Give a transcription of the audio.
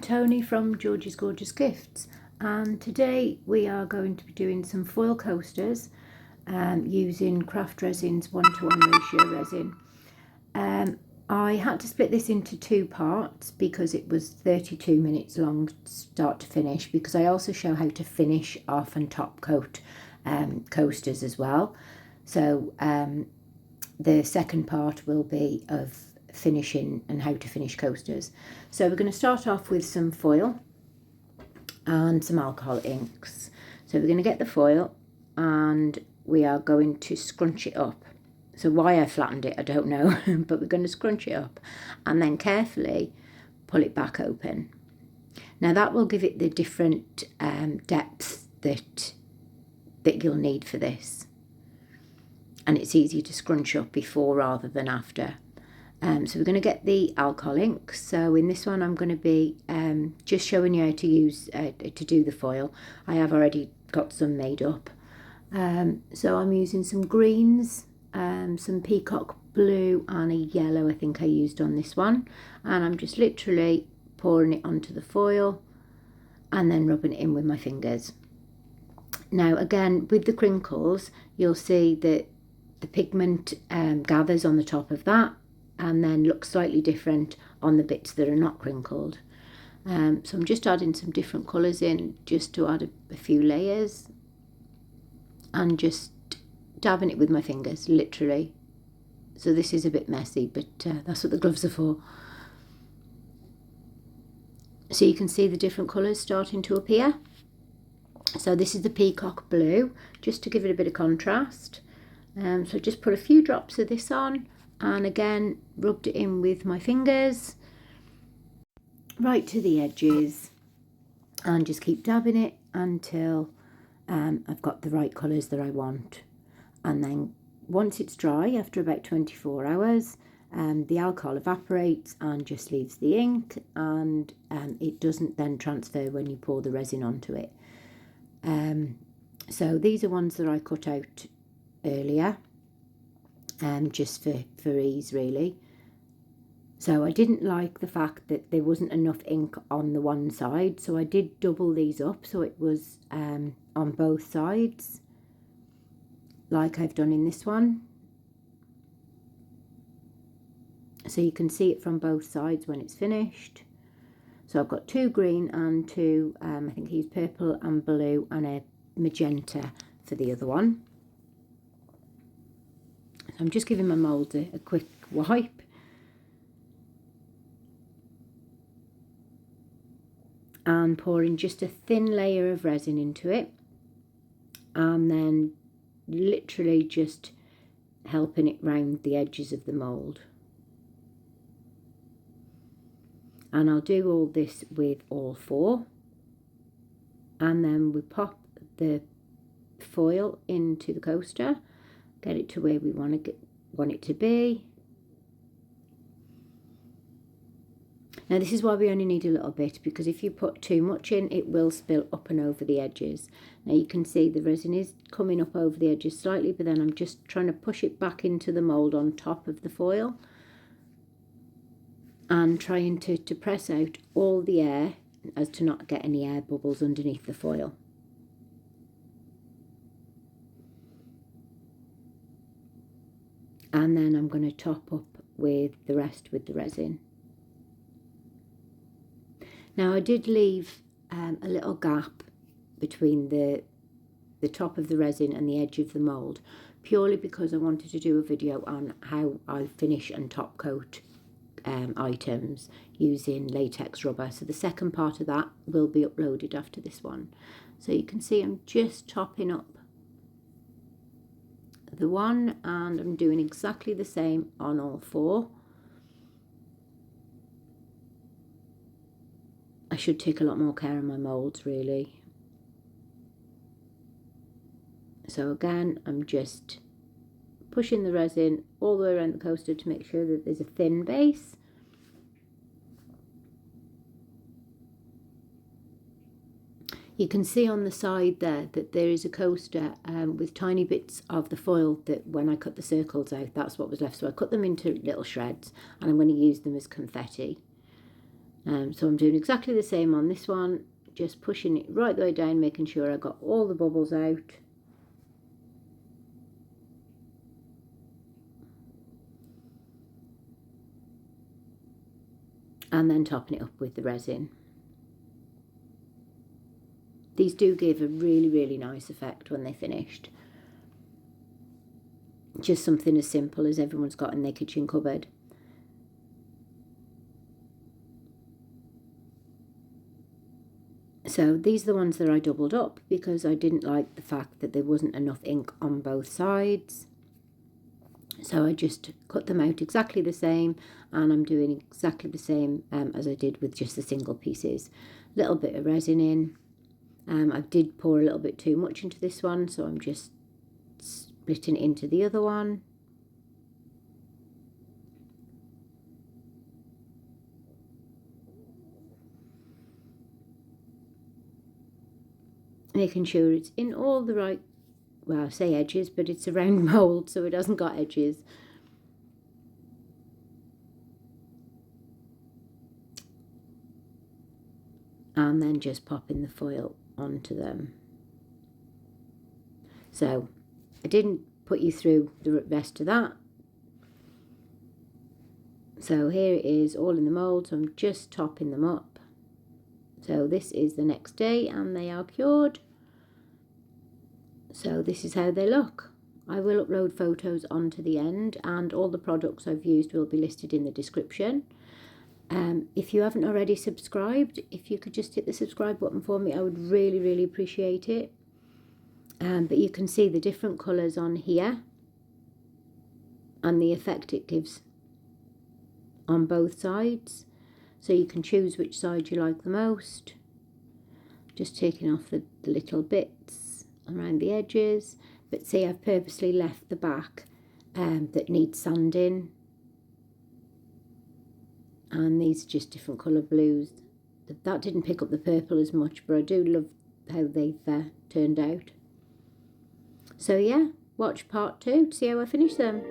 Tony from George's Gorgeous Gifts, and today we are going to be doing some foil coasters using Craft Resin's 1:1 ratio resin. I had to split this into two parts because it was 32 minutes long start to finish, because I also show how to finish off and top coat coasters as well. So the second part will be of finishing and how to finish coasters. So we're going to start off with some foil and some alcohol inks. So we're going to get the foil and we are going to scrunch it up. So why I flattened it, I don't know, but we're going to scrunch it up and then carefully pull it back open. Now that will give it the different depth that you'll need for this. And it's easier to scrunch up before rather than after. So we're going to get the alcohol ink. So in this one I'm going to be just showing you how to use to do the foil. I have already got some made up. So I'm using some greens, some peacock blue and a yellow I think I used on this one. And I'm just literally pouring it onto the foil and then rubbing it in with my fingers. Now again, with the crinkles, you'll see that the pigment gathers on the top of that and then looks slightly different on the bits that are not crinkled. So I'm just adding some different colours in just to add a few layers and just dabbing it with my fingers, literally. So this is a bit messy, but that's what the gloves are for. So you can see the different colours starting to appear. So this is the peacock blue, just to give it a bit of contrast. So just put a few drops of this on and again rubbed it in with my fingers right to the edges and just keep dabbing it until I've got the right colours that I want. And then once it's dry, after about 24 hours, the alcohol evaporates and just leaves the ink, and it doesn't then transfer when you pour the resin onto it. So these are ones that I cut out earlier, just for ease really. So I didn't like the fact that there wasn't enough ink on the one side, so I did double these up so it was on both sides, like I've done in this one. So you can see it from both sides when it's finished. So I've got two green and two, I think I used purple and blue and a magenta for the other one. So I'm just giving my mould a quick wipe. And pouring just a thin layer of resin into it. And then literally just helping it round the edges of the mould. And I'll do all this with all four. And then we pop the foil into the coaster, get it to where we want it to be. Now this is why we only need a little bit, because if you put too much in, it will spill up and over the edges. Now you can see the resin is coming up over the edges slightly, but then I'm just trying to push it back into the mould on top of the foil and trying to press out all the air as to not get any air bubbles underneath the foil. And then I'm going to top up with the rest with the resin. Now I did leave a little gap between the top of the resin and the edge of the mould, purely because I wanted to do a video on how I finish and top coat items using latex rubber. So the second part of that will be uploaded after this one. So you can see I'm just topping up the one, and I'm doing exactly the same on all four. I should take a lot more care of my moulds really. So again, I'm just pushing the resin all the way around the coaster to make sure that there's a thin base. You can see on the side there that there is a coaster with tiny bits of the foil that when I cut the circles out, that's what was left. So I cut them into little shreds and I'm going to use them as confetti. So I'm doing exactly the same on this one, just pushing it right the way down, making sure I got all the bubbles out. And then topping it up with the resin. These do give a really, really nice effect when they're finished. Just something as simple as everyone's got in their kitchen cupboard. So these are the ones that I doubled up because I didn't like the fact that there wasn't enough ink on both sides. So I just cut them out exactly the same, and I'm doing exactly the same as I did with just the single pieces. Little bit of resin in. I did pour a little bit too much into this one, so I'm just splitting it into the other one. Making sure it's in all the right, well, I say edges, but it's a round mould, so it hasn't got edges. And then just popping the foil onto them. So I didn't put you through the rest of that. So here it is all in the mould, so I'm just topping them up. So this is the next day and they are cured. So this is how they look. I will upload photos onto the end, and all the products I've used will be listed in the description. If you haven't already subscribed, if you could just hit the subscribe button for me, I would really, really appreciate it. But you can see the different colours on here and the effect it gives on both sides. So you can choose which side you like the most. Just taking off the little bits around the edges. But see, I've purposely left the back that needs sanding. And these are just different colour blues. That didn't pick up the purple as much, but I do love how they've turned out. So yeah, watch part 2 to see how I finish them.